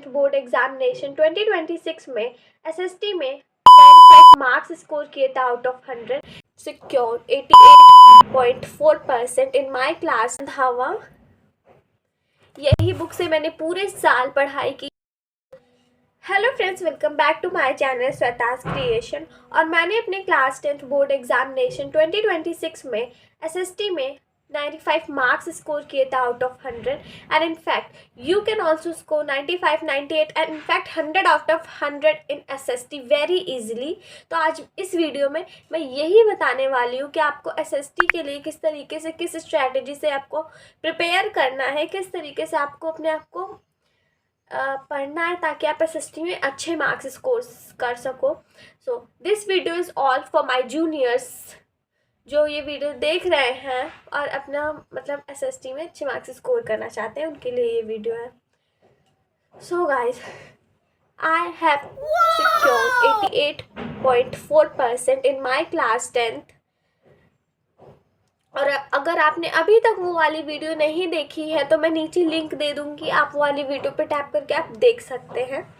Board examination 2026 में SST में 95 marks score किए थे out of 100, secure 88.4% in my class. धावा यही बुक से मैंने पूरे साल पढ़ाई की। Hello friends, welcome back to my channel Shweta's creation. और मैंने अपने क्लास 10th बोर्ड एग्जामिनेशन 2026 में एसएसटी में 95 मार्क्स स्कोर किए थे out of 100 and in fact you can also score 95, 98 and in fact 100 out of 100 in SST very easily. तो आज इस वीडियो में मैं यही बताने वाली हूँ कि आपको एसएसटी के लिए किस तरीके से, किस स्ट्रैटेजी से आपको प्रिपेयर करना है, किस तरीके से आपको अपने आप को पढ़ना है ताकि आप एसएसटी में अच्छे मार्क्स स्कोर कर सको। So this video is all for my juniors जो ये वीडियो देख रहे हैं और अपना मतलब एसएसटी में अच्छे मार्क्स स्कोर करना चाहते हैं, उनके लिए ये वीडियो है। So guys, I have secured 88.4% in my class 10th। और अगर आपने अभी तक वो वाली वीडियो नहीं देखी है तो मैं नीचे लिंक दे दूँगी, आप वो वाली वीडियो पे टैप करके आप देख सकते हैं।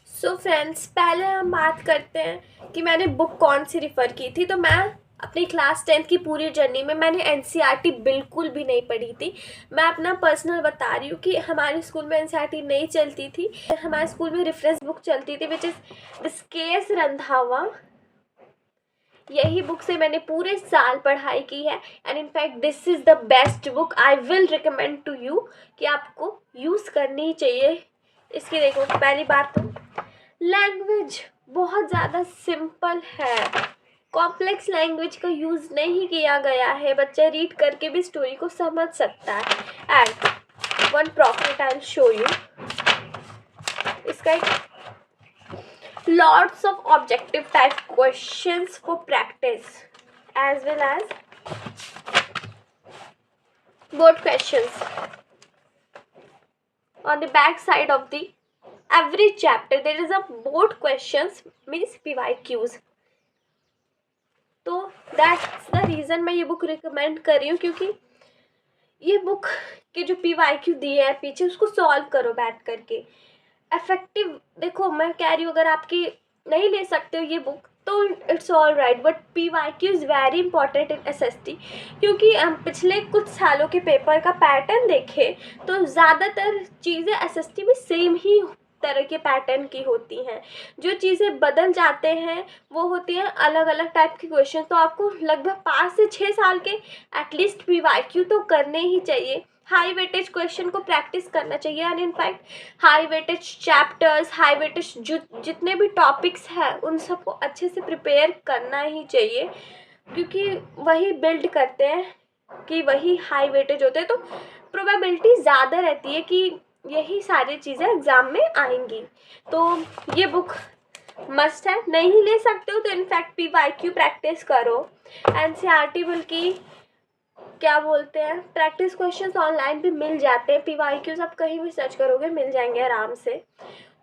सो फ्रेंड्स, पहले हम बात करते हैं कि मैंने बुक कौन सी रेफ़र की थी। तो मैं अपनी क्लास 10th की पूरी जर्नी में मैंने एनसीईआरटी बिल्कुल भी नहीं पढ़ी थी। मैं अपना पर्सनल बता रही हूँ कि हमारे स्कूल में एनसीईआरटी नहीं चलती थी। हमारे स्कूल में रेफरेंस बुक चलती थी विच इज़ केएस रंधावा। यही बुक से मैंने पूरे साल पढ़ाई की है and in fact this is the best book I will recommend to you कि आपको यूज़ करनी चाहिए इसकी। देखो, पहली बात तो लैंग्वेज बहुत ज़्यादा सिंपल है, कॉम्प्लेक्स लैंग्वेज का यूज़ नहीं किया गया है, बच्चा रीड करके भी स्टोरी को समझ सकता है। And one profit I will show you, इसका एक lots of objective type questions for practice as well as board questions on the back side of the every chapter there is a board questions means PYQs। तो that's the reason मैं ये book recommend कर रही हूँ, क्योंकि ये book के जो PYQ दिए हैं पीछे उसको सॉल्व करो बैठ करके इफेक्टिव। देखो, मैं कह रही हूँ अगर आपकी नहीं ले सकते हो ये बुक तो it's all right, but PYQ is very important in SST, क्योंकि हम पिछले कुछ सालों के पेपर का पैटर्न देखें तो ज़्यादातर चीज़ें एसएसटी में सेम ही तरह के पैटर्न की होती हैं। जो चीज़ें बदल जाते हैं वो होती हैं अलग अलग टाइप के क्वेश्चन। तो आपको लगभग 5 से 6 साल के एटलीस्ट PYQ तो करने ही चाहिए। हाई वेटेज क्वेश्चन को प्रैक्टिस करना चाहिए and in fact high weightage chapters, high weightage जितने भी टॉपिक्स हैं उन सबको अच्छे से प्रिपेयर करना ही चाहिए, क्योंकि वही बिल्ड करते हैं कि वही हाई वेटेज होते हैं। तो प्रोबेबिलिटी ज़्यादा रहती है कि यही सारी चीज़ें एग्ज़ाम में आएंगी। तो ये बुक मस्ट है, नहीं ले सकते हो तो इनफैक्ट PYQ प्रैक्टिस करो। एनसीईआरटी बल्कि क्या बोलते हैं, प्रैक्टिस क्वेश्चंस ऑनलाइन भी मिल जाते हैं, PYQs आप कहीं भी सर्च करोगे मिल जाएंगे आराम से।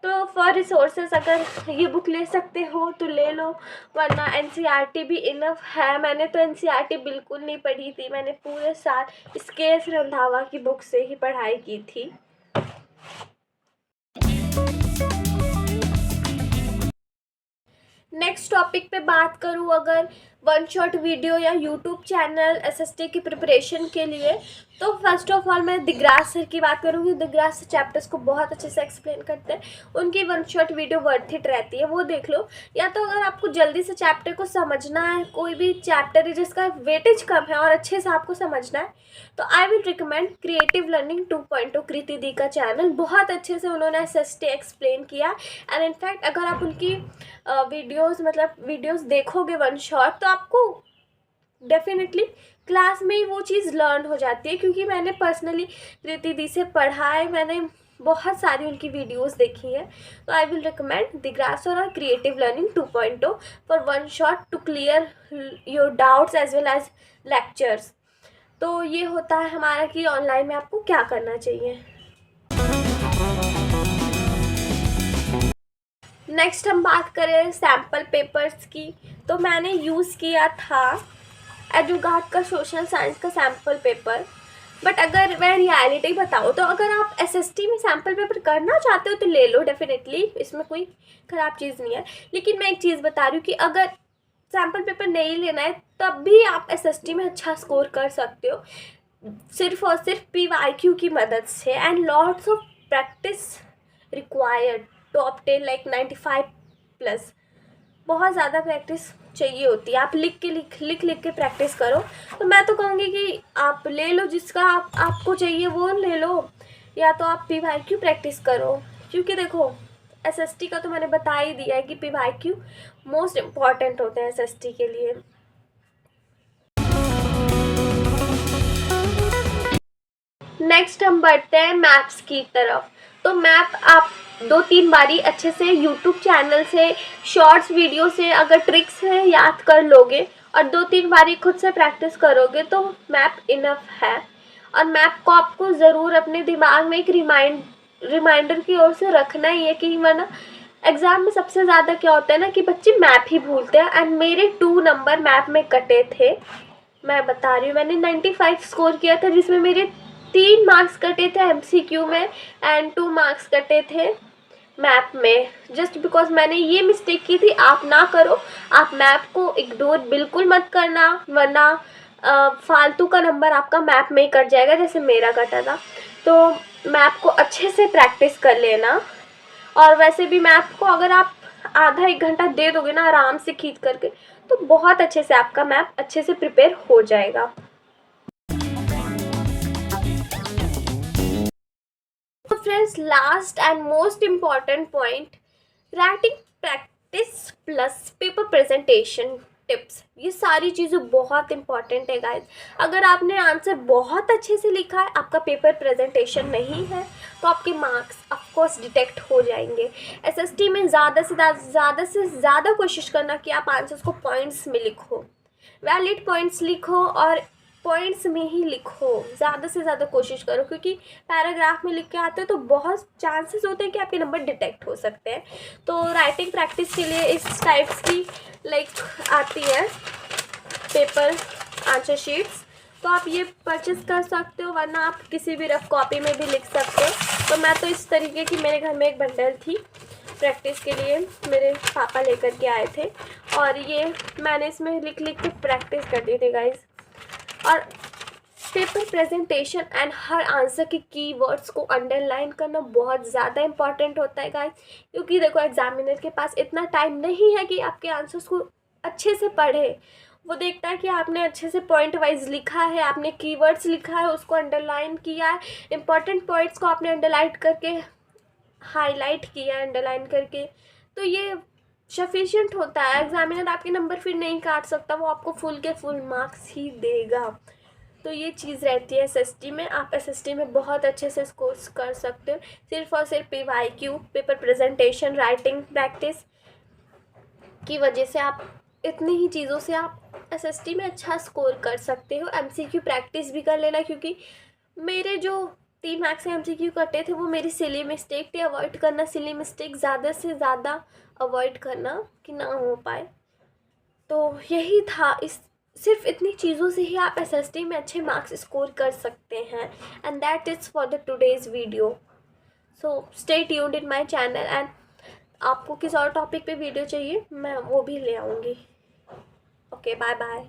तो फॉर रिसोर्सेज अगर ये बुक ले सकते हो तो ले लो, वरना एनसीईआरटी भी इनफ है। मैंने तो एनसीईआरटी बिल्कुल नहीं पढ़ी थी, मैंने पूरे साल केएस रंधावा की बुक से ही पढ़ाई की थी। नेक्स्ट टॉपिक पे बात करूँ अगर वन शॉट वीडियो या यूट्यूब चैनल एसएसटी की प्रिपरेशन के लिए, तो फर्स्ट ऑफ ऑल मैं दिग्रास सर की बात करूँगी। दिग्रास चैप्टर्स को बहुत अच्छे से एक्सप्लेन करते हैं, उनकी one shot video worth it रहती है, वो देख लो। या तो अगर आपको जल्दी से चैप्टर को समझना है, कोई भी चैप्टर है जिसका वेटेज कम है और अच्छे से आपको समझना है, तो आई विल रिकमेंड क्रिएटिव लर्निंग 2.0 कृति दी का चैनल। बहुत अच्छे से उन्होंने एसएसटी एक्सप्लेन किया एंड इनफैक्ट अगर आप उनकी वीडियोस देखोगे वन शॉट तो आपको डेफिनेटली क्लास में ही वो चीज़ लर्न हो जाती है, क्योंकि मैंने पर्सनली कृति दी से पढ़ा है, मैंने बहुत सारी उनकी वीडियोस देखी है। तो आई विल रिकमेंड दिग्रास और creative learning 2.0 for one shot to clear your doubts as well as lectures. तो ये होता है हमारा कि ऑनलाइन में आपको क्या करना चाहिए। नेक्स्ट हम बात करें सैम्पल पेपर्स की, तो मैंने यूज़ किया था एडुगार्ड का सोशल साइंस का सैम्पल पेपर। बट अगर मैं रियलिटी बताऊँ तो अगर आप एसएसटी में सैम्पल पेपर करना चाहते हो तो ले लो डेफिनेटली, इसमें कोई ख़राब चीज़ नहीं है। लेकिन मैं एक चीज़ बता रही हूँ कि अगर सैम्पल पेपर नहीं लेना है तब भी आप एसएसटी में अच्छा स्कोर कर सकते हो, सिर्फ और सिर्फ पीवाईक्यू की मदद से। And lots of practice required to obtain like 95+। बहुत ज़्यादा प्रैक्टिस चाहिए होती है, आप लिख के प्रैक्टिस करो। तो मैं तो कहूँगी कि आप ले लो जिसका आपको चाहिए वो ले लो, या तो आप पीवाईक्यू प्रैक्टिस करो। क्योंकि देखो एसएसटी का तो मैंने बता ही दिया है कि पीवाईक्यू मोस्ट इम्पॉर्टेंट होते हैं एसएसटी के लिए। नेक्स्ट हम बढ़ते हैं मैप्स की तरफ। तो मैप आप 2-3 बारी अच्छे से यूट्यूब चैनल से, शॉर्ट्स वीडियो से अगर ट्रिक्स है याद कर लोगे और 2-3 बारी खुद से प्रैक्टिस करोगे तो मैप इनफ है। और मैप को आपको ज़रूर अपने दिमाग में एक रिमाइंडर की ओर से रखना ही है कि वरना एग्ज़ाम में सबसे ज़्यादा क्या होता है ना कि बच्चे मैप ही भूलते हैं। एंड मेरे 2 नंबर मैप में कटे थे, मैं बता रही हूँ। मैंने 95 स्कोर किया था जिसमें मेरे 3 मार्क्स कटे थे एमसीक्यू में एंड 2 मार्क्स कटे थे मैप में, जस्ट बिकॉज मैंने ये मिस्टेक की थी। आप ना करो, आप मैप को इग्नोर बिल्कुल मत करना, वरना फालतू का नंबर आपका मैप में ही कट जाएगा जैसे मेरा कटा था। तो मैप को अच्छे से प्रैक्टिस कर लेना। और वैसे भी मैप को अगर आप आधा 1 घंटा दे दोगे ना आराम से खींच करके, तो बहुत अच्छे से आपका मैप अच्छे से प्रिपेयर हो जाएगा। तो friends, last and most important point, writing practice plus paper presentation tips. ये सारी चीज़ें बहुत इंपॉर्टेंट है गाइस। अगर आपने आंसर बहुत अच्छे से लिखा है, आपका पेपर प्रेजेंटेशन नहीं है, तो आपके मार्क्स ऑफकोर्स डिटेक्ट हो जाएंगे। एसएसटी में ज़्यादा से ज़्यादा कोशिश करना कि आप आंसर्स को पॉइंट्स में लिखो, वैलिड पॉइंट्स लिखो और पॉइंट्स में ही लिखो। ज़्यादा से ज़्यादा कोशिश करो, क्योंकि पैराग्राफ में लिख के आते हो तो बहुत चांसेस होते हैं कि आपके नंबर डिटेक्ट हो सकते हैं। तो राइटिंग प्रैक्टिस के लिए इस टाइप्स की आती है पेपर आंसर शीट्स, तो आप ये परचेज़ कर सकते हो, वरना आप किसी भी रफ कॉपी में भी लिख सकते हो। तो मैं तो इस तरीके की, मेरे घर में एक बंडल थी प्रैक्टिस के लिए, मेरे पापा लेकर के आए थे, और ये मैंने इसमें लिख के प्रैक्टिस करती थी गाइस। और paper presentation and her answer के कीवर्ड्स को अंडरलाइन करना बहुत ज़्यादा इंपॉर्टेंट होता है गाइस, क्योंकि देखो एग्जामिनर के पास इतना टाइम नहीं है कि आपके आंसर्स को अच्छे से पढ़े। वो देखता है कि आपने अच्छे से पॉइंट वाइज लिखा है, आपने कीवर्ड्स लिखा है, उसको अंडरलाइन किया है, इंपॉर्टेंट पॉइंट्स को आपने अंडरलाइन करके हाईलाइट किया है अंडरलाइन करके, तो ये सफिशिएंट होता है। एग्जामिनर आपके नंबर फिर नहीं काट सकता, वो आपको फुल के फुल मार्क्स ही देगा। तो ये चीज़ रहती है एसएसटी में। आप एसएसटी में बहुत अच्छे से स्कोर कर सकते हो, सिर्फ और सिर्फ PYQ, paper presentation, writing practice की वजह से आप इतनी ही चीज़ों से आप एसएसटी में अच्छा स्कोर कर सकते हो। एमसीक्यू प्रैक्टिस भी कर लेना, क्योंकि मेरे जो 3 मार्क्स के एमसीक्यू कटे थे वो मेरी सिली मिस्टेक थी। अवॉइड करना सिली मिस्टेक, ज़्यादा से ज़्यादा अवॉइड करना कि ना हो पाए। तो यही था, इस सिर्फ इतनी चीज़ों से ही आप एसएसटी में अच्छे मार्क्स स्कोर कर सकते हैं। And that is for the today's video. So stay tuned in my channel, and आपको किस और टॉपिक पे वीडियो चाहिए मैं वो भी ले आऊँगी। Okay, bye bye.